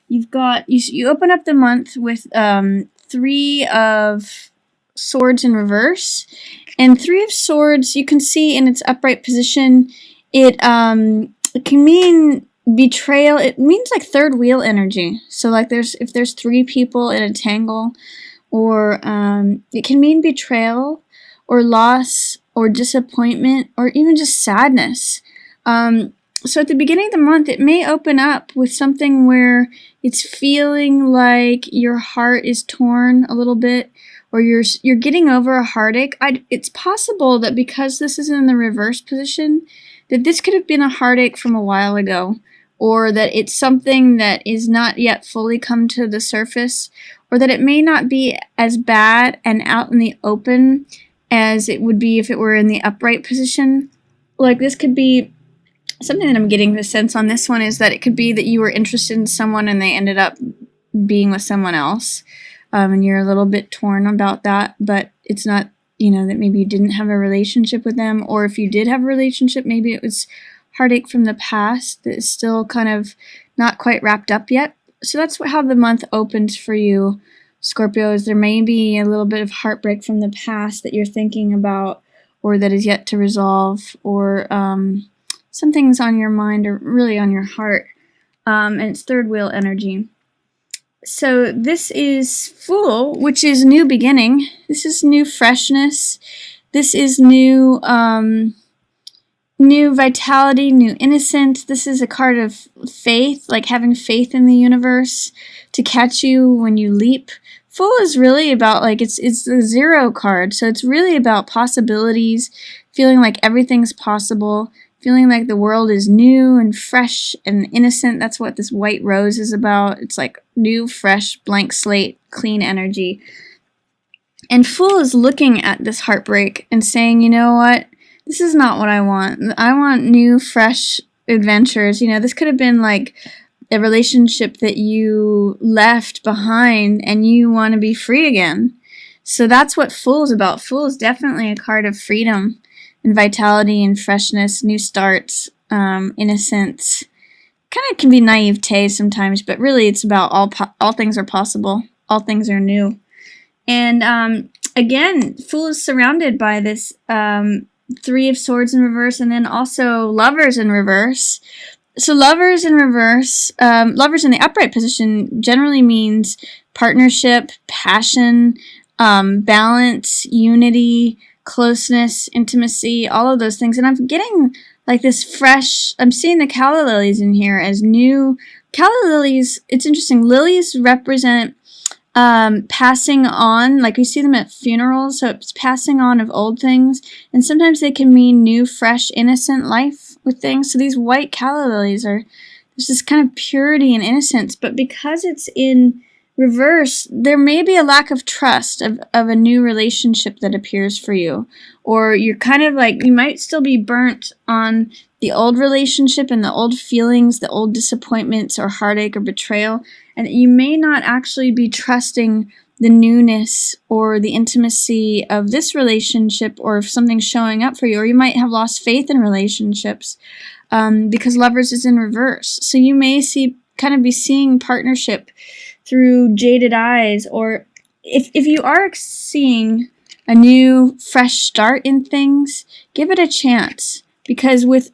you open up the month with 3 of Swords in reverse, and 3 of Swords you can see in its upright position. It can mean betrayal. It means like third wheel energy. So like if there's 3 people in a tangle, or it can mean betrayal or loss or disappointment or even just sadness. So at the beginning of the month, it may open up with something where it's feeling like your heart is torn a little bit, or you're getting over a heartache. It's possible that because this is in the reverse position, that this could have been a heartache from a while ago, or that it's something that is not yet fully come to the surface, or that it may not be as bad and out in the open as it would be if it were in the upright position. Like, this could be something that I'm getting the sense on this one is that it could be that you were interested in someone and they ended up being with someone else, and you're a little bit torn about that, but it's not, that maybe you didn't have a relationship with them, or if you did have a relationship, maybe it was heartache from the past that is still kind of not quite wrapped up yet. So that's how the month opens for you, Scorpio, is there may be a little bit of heartbreak from the past that you're thinking about, or that is yet to resolve, or something's on your mind or really on your heart, and it's third wheel energy. So this is Fool, which is new beginning. This is new freshness. This is new vitality, new innocence. This is a card of faith, like having faith in the universe to catch you when you leap. Fool is really about, like, it's the 0 card, so it's really about possibilities, feeling like everything's possible, feeling like the world is new and fresh and innocent. That's what this white rose is about. It's like new, fresh, blank slate, clean energy. And Fool is looking at this heartbreak and saying, you know what? This is not what I want. I want new, fresh adventures. This could have been like a relationship that you left behind and you want to be free again. So that's what Fool is about. Fool is definitely a card of freedom and vitality and freshness, new starts, innocence. Kind of can be naivete sometimes, but really it's about all things are possible. All things are new. And again, Fool is surrounded by this 3 of Swords in reverse, and then also Lovers in reverse. So Lovers in reverse, Lovers in the upright position generally means partnership, passion, balance, unity, closeness, intimacy, all of those things. And I'm getting like this fresh, I'm seeing the calla lilies in here as new. Calla lilies, it's interesting, lilies represent passing on, like we see them at funerals, so it's passing on of old things, and sometimes they can mean new, fresh, innocent life with things. So these white calla lilies there's this kind of purity and innocence, but because it's in reverse, there may be a lack of trust of a new relationship that appears for you, or you're kind of like, you might still be burnt on the old relationship and the old feelings, the old disappointments or heartache or betrayal, and you may not actually be trusting the newness or the intimacy of this relationship, or if something's showing up for you, or you might have lost faith in relationships because Lovers is in reverse. So you may be seeing partnership through jaded eyes, or if you are seeing a new, fresh start in things, give it a chance, because with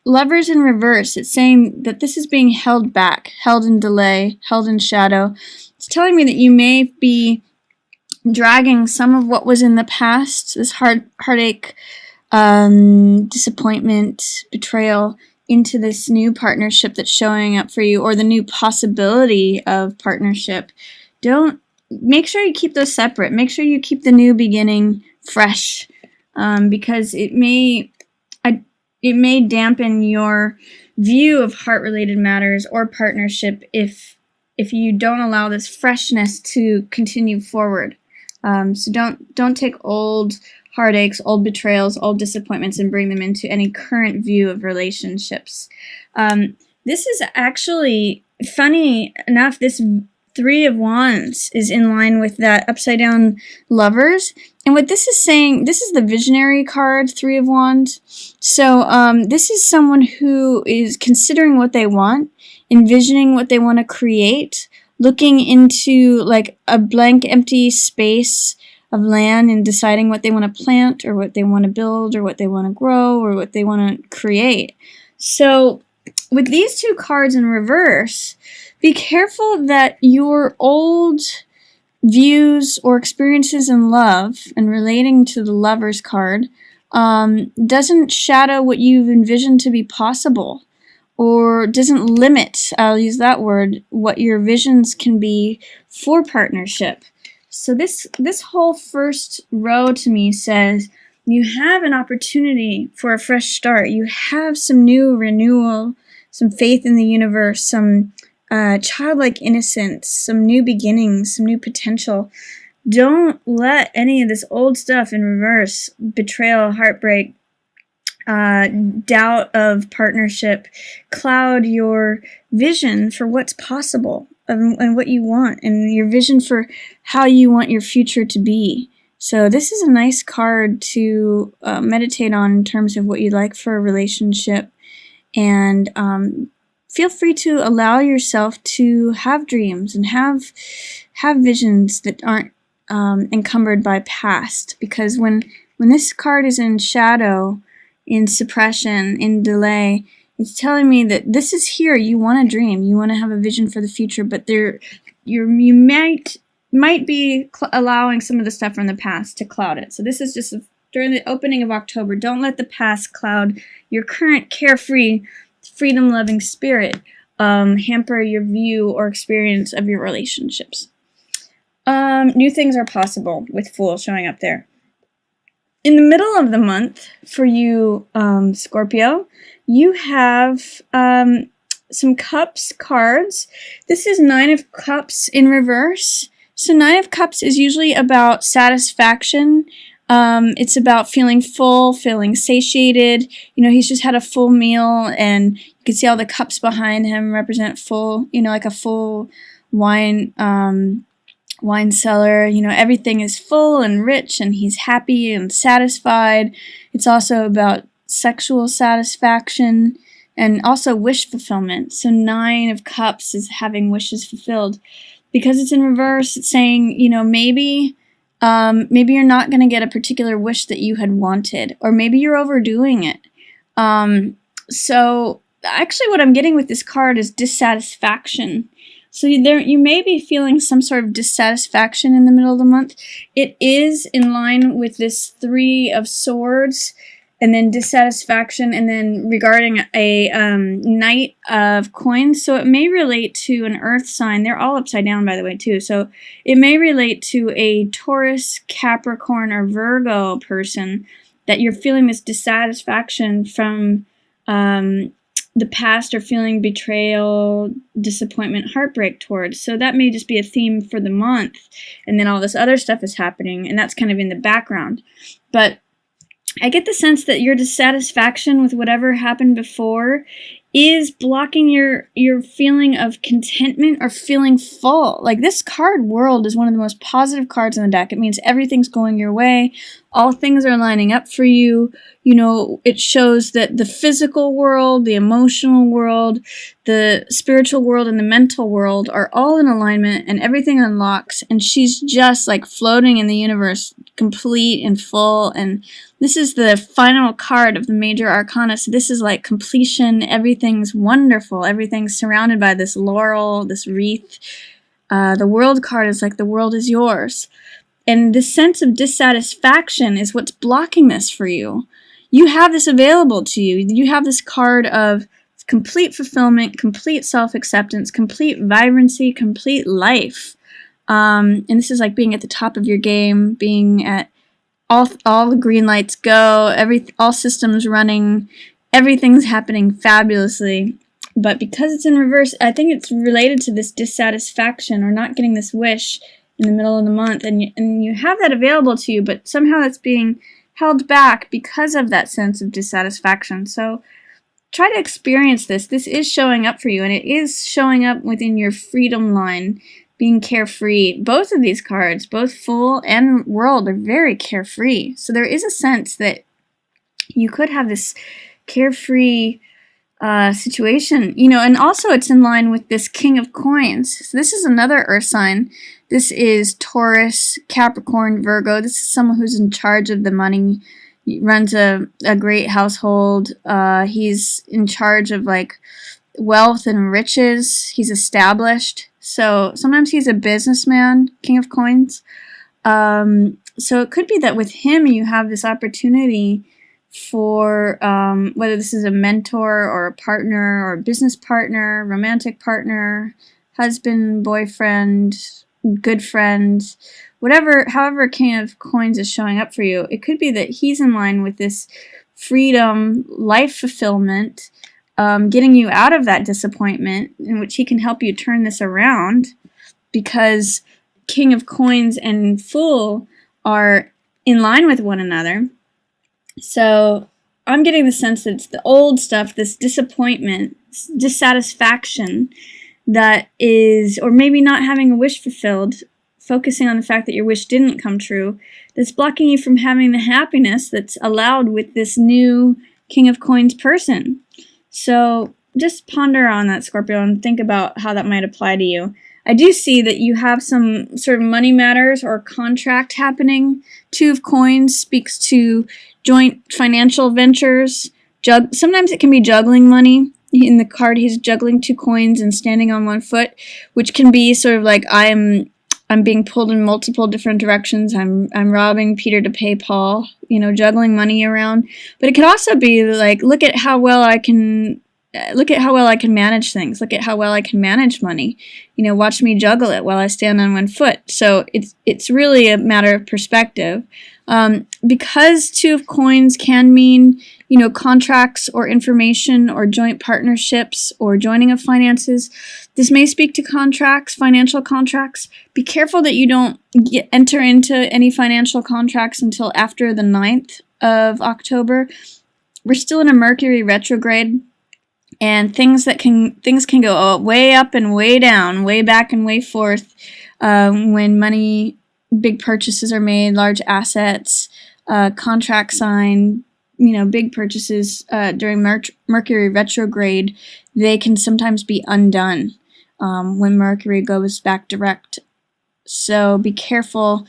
Lovers in reverse, it's saying that this is being held back, held in delay, held in shadow. It's telling me that you may be dragging some of what was in the past, this heartache, disappointment, betrayal, into this new partnership that's showing up for you, or the new possibility of partnership. Make sure you keep those separate. Make sure you keep the new beginning fresh, because it may dampen your view of heart-related matters or partnership if you don't allow this freshness to continue forward. So don't take old heartaches, old betrayals, old disappointments, and bring them into any current view of relationships. This is actually, funny enough, this 3 of Wands is in line with that upside down Lovers. And what this is saying, this is the visionary card, 3 of Wands. So this is someone who is considering what they want envisioning what they want to create, looking into like a blank empty space of land and deciding what they want to plant or what they want to build or what they want to grow or what they want to create. So with these two cards in reverse, be careful that your old views or experiences in love and relating to the Lover's card doesn't shadow what you've envisioned to be possible, or doesn't limit, I'll use that word, what your visions can be for partnership. So this whole first row to me says you have an opportunity for a fresh start. You have some new renewal, some faith in the universe, some childlike innocence, some new beginnings, some new potential. Don't let any of this old stuff in reverse, betrayal, heartbreak, doubt of partnership, cloud your vision for what's possible and what you want, and your vision for how you want your future to be. So this is a nice card to meditate on in terms of what you'd like for a relationship, and feel free to allow yourself to have dreams and have visions that aren't encumbered by past, because when this card is in shadow, in suppression, in delay, it's telling me that this is here. You want to dream, you want to have a vision for the future, but you might be allowing some of the stuff from the past to cloud it. So this is just during the opening of October. Don't let the past cloud your current carefree, freedom-loving spirit, hamper your view or experience of your relationships. New things are possible with Fool showing up there. In the middle of the month, for you, Scorpio, you have some Cups cards. This is Nine of Cups in reverse. So Nine of Cups is usually about satisfaction. It's about feeling full, feeling satiated. You know, he's just had a full meal, and you can see all the cups behind him represent full, you know, like a full wine cellar. You know, everything is full and rich, and he's happy and satisfied. It's also about sexual satisfaction and also wish fulfillment. So Nine of Cups is having wishes fulfilled. Because it's in reverse, it's saying, you know, maybe you're not going to get a particular wish that you had wanted, or maybe you're overdoing it. So actually what I'm getting with this card is dissatisfaction. So you may be feeling some sort of dissatisfaction in the middle of the month. It is in line with this Three of Swords, and then dissatisfaction, and then regarding a Knight of Coins. So it may relate to an earth sign. They're all upside down, by the way, too. So it may relate to a Taurus, Capricorn, or Virgo person, that you're feeling this dissatisfaction from the past, or feeling betrayal, disappointment, heartbreak towards. So that may just be a theme for the month, and then all this other stuff is happening, and that's kind of in the background. But I get the sense that your dissatisfaction with whatever happened before is blocking your feeling of contentment or feeling full. Like, this card, World, is one of the most positive cards in the deck. It means everything's going your way. All things are lining up for you. You know, it shows that the physical world, the emotional world, the spiritual world, and the mental world are all in alignment, and everything unlocks, and she's just like floating in the universe, complete and full. And this is the final card of the major arcana, so this is like completion. Everything's wonderful. Everything's surrounded by this laurel, this wreath. The World card is like the world is yours. And this sense of dissatisfaction is what's blocking this for you. You have this available to you. You have this card of complete fulfillment, complete self-acceptance, complete vibrancy, complete life. And this is like being at the top of your game, being at all the green lights go, all systems running, everything's happening fabulously. But because it's in reverse, I think it's related to this dissatisfaction or not getting this wish in the middle of the month, and you have that available to you, but somehow that's being held back because of that sense of dissatisfaction. So try to experience this. This is showing up for you, and it is showing up within your freedom line, being carefree. Both of these cards, both Fool and World, are very carefree. So there is a sense that you could have this carefree situation, and also it's in line with this King of Coins. So this is another earth sign. This is Taurus, Capricorn, Virgo. This is someone who's in charge of the money. He runs a great household. He's in charge of like wealth and riches. He's established. So sometimes he's a businessman, King of Coins. So it could be that with him you have this opportunity for whether this is a mentor or a partner or a business partner, romantic partner, husband, boyfriend, good friend, whatever, however King of Coins is showing up for you, it could be that he's in line with this freedom, life fulfillment, getting you out of that disappointment, in which he can help you turn this around, because King of Coins and Fool are in line with one another. So I'm getting the sense that it's the old stuff, this disappointment, dissatisfaction that is, or maybe not having a wish fulfilled, focusing on the fact that your wish didn't come true, that's blocking you from having the happiness that's allowed with this new King of Coins person. So just ponder on that, Scorpio, and think about how that might apply to you. I do see that you have some sort of money matters or contract happening. Two of Coins speaks to joint financial ventures. Sometimes it can be juggling money. In the card, he's juggling 2 coins and standing on 1 foot, which can be sort of like I'm being pulled in multiple different directions. I'm robbing Peter to pay Paul, juggling money around. But it could also be like, look at how well I can manage things. Look at how well I can manage money. Watch me juggle it while I stand on 1 foot. So it's really a matter of perspective. Because 2 of Coins can mean, contracts or information or joint partnerships or joining of finances. This may speak to contracts, financial contracts. Be careful that you don't enter into any financial contracts until after the 9th of October. We're still in a Mercury retrograde, and things can go way up and way down, way back and way forth when money, big purchases are made, large assets, contract signed, big purchases during Mercury retrograde. They can sometimes be undone when Mercury goes back direct. So be careful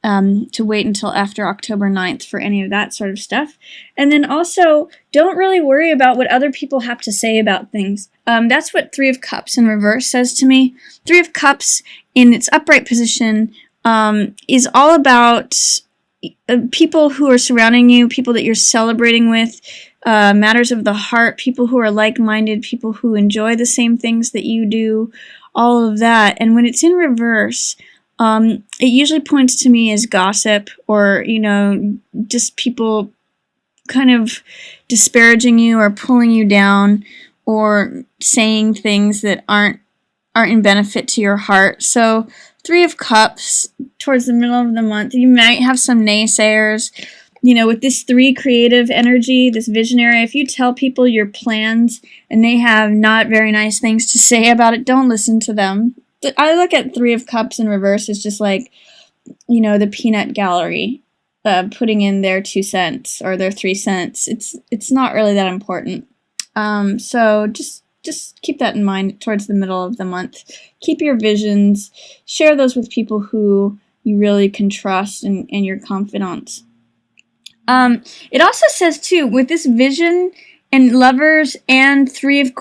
to wait until after October 9th for any of that sort of stuff. And then also, don't really worry about what other people have to say about things. That's what 3 of Cups in reverse says to me. 3 of Cups in its upright position is all about people who are surrounding you, people that you're celebrating with, matters of the heart, people who are like-minded, people who enjoy the same things that you do, all of that. And when it's in reverse, it usually points to me as gossip or, just people kind of disparaging you or pulling you down or saying things that aren't in benefit to your heart. So 3 of Cups, towards the middle of the month, you might have some naysayers. With this 3 creative energy, this visionary, if you tell people your plans and they have not very nice things to say about it, don't listen to them. I look at 3 of Cups in reverse as just like, the peanut gallery, putting in their 2 cents or their 3 cents. It's not really that important. So just keep that in mind towards the middle of the month. Keep your visions. Share those with people who you really can trust and your confidants. It also says too, with this vision and Lovers and 3 of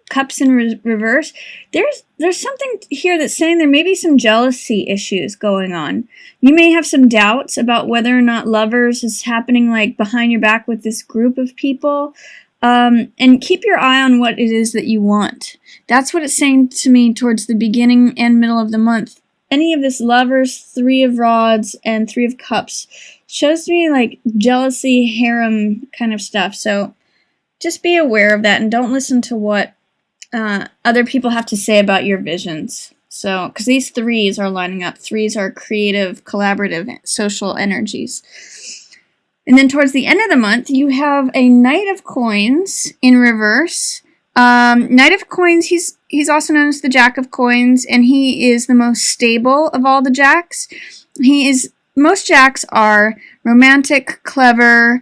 Cups in reverse, there's something here that's saying there may be some jealousy issues going on. You may have some doubts about whether or not Lovers is happening like behind your back with this group of people. And keep your eye on what it is that you want. That's what it's saying to me towards the beginning and middle of the month. Any of this Lovers, 3 of Rods, and 3 of Cups shows me like jealousy, harem kind of stuff. So just be aware of that and don't listen to what other people have to say about your visions. So, because these 3s are lining up. 3s are creative, collaborative, social energies. And then towards the end of the month, you have a Knight of Coins in reverse. Knight of Coins, he's also known as the Jack of Coins, and he is the most stable of all the Jacks. Most Jacks are romantic, clever,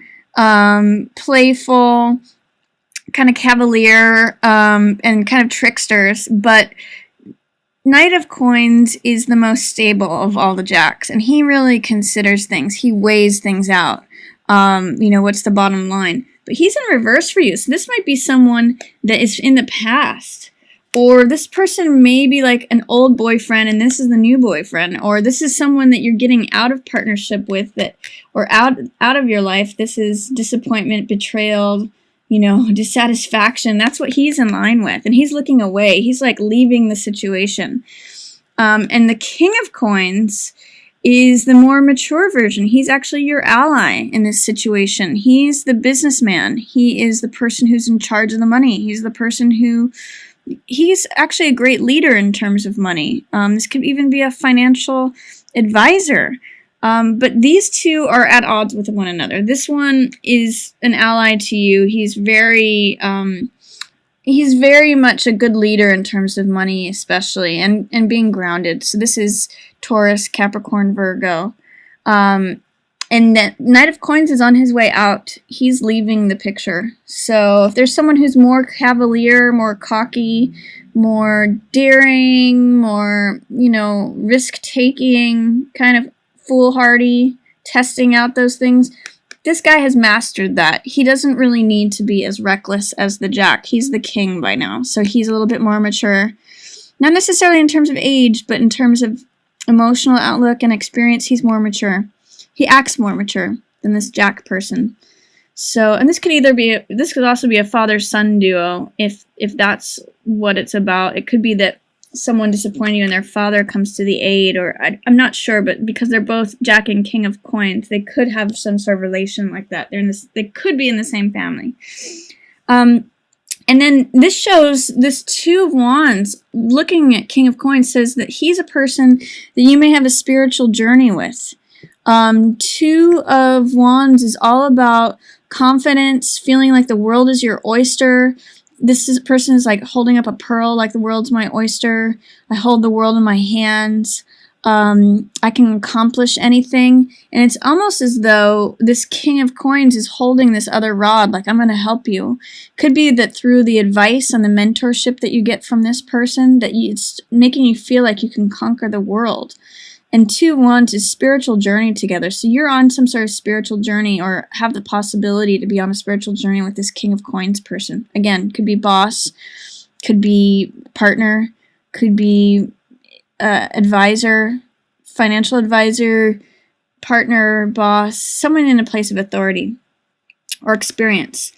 playful, kind of cavalier, and kind of tricksters, but Knight of Coins is the most stable of all the jacks, and he really considers things. He weighs things out. What's the bottom line? But he's in reverse for you. So this might be someone that is in the past. Or this person may be like an old boyfriend and this is the new boyfriend. Or this is someone that you're getting out of partnership with, or out of your life. This is disappointment, betrayal, dissatisfaction. That's what he's in line with. And he's looking away. He's like leaving the situation. And the King of Coins is the more mature version. He's actually your ally in this situation. He's the businessman. He is the person who's in charge of the money. He's the person he's actually a great leader in terms of money. This could even be a financial advisor. But these two are at odds with one another. This one is an ally to you. He's very much a good leader in terms of money, especially, and being grounded. So this is Taurus, Capricorn, Virgo. And that Knight of Coins is on his way out. He's leaving the picture. So if there's someone who's more cavalier, more cocky, more daring, more, risk-taking, kind of foolhardy, testing out those things, this guy has mastered that. He doesn't really need to be as reckless as the Jack. He's the king by now, so he's a little bit more mature. Not necessarily in terms of age, but in terms of emotional outlook and experience, he's more mature. He acts more mature than this Jack person. So, and this could also be a father-son duo, if that's what it's about. It could be that someone disappointed you and their father comes to the aid, or I'm not sure, but because they're both Jack and King of Coins, they could have some sort of relation like that. They could be in the same family. And then this shows this Two of Wands, looking at King of Coins, says that he's a person that you may have a spiritual journey with. Two of Wands is all about confidence, feeling like the world is your oyster. Person is like holding up a pearl, like the world's my oyster. I hold the world in my hands. I can accomplish anything. And it's almost as though this King of Coins is holding this other rod, like, I'm going to help you. Could be that through the advice and the mentorship that you get from this person, that it's making you feel like you can conquer the world. And Two of Wands is spiritual journey together. So you're on some sort of spiritual journey, or have the possibility to be on a spiritual journey with this King of Coins person. Again, could be boss, could be partner, could be advisor, financial advisor, partner, boss, someone in a place of authority or experience.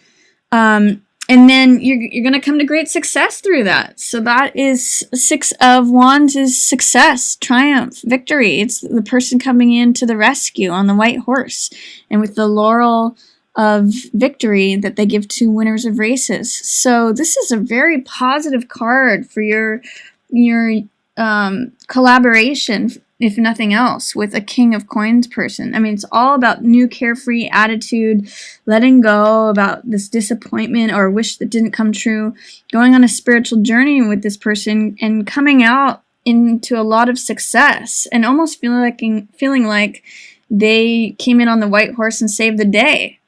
And then you're going to come to great success through that. So that is Six of Wands is success, triumph, victory. It's the person coming in to the rescue on the white horse, and with the laurel of victory that they give to winners of races. So this is a very positive card for your collaboration, if nothing else, with a King of Coins person. I mean, it's all about new carefree attitude, letting go about this disappointment or wish that didn't come true, going on a spiritual journey with this person and coming out into a lot of success, and almost feeling like they came in on the white horse and saved the day.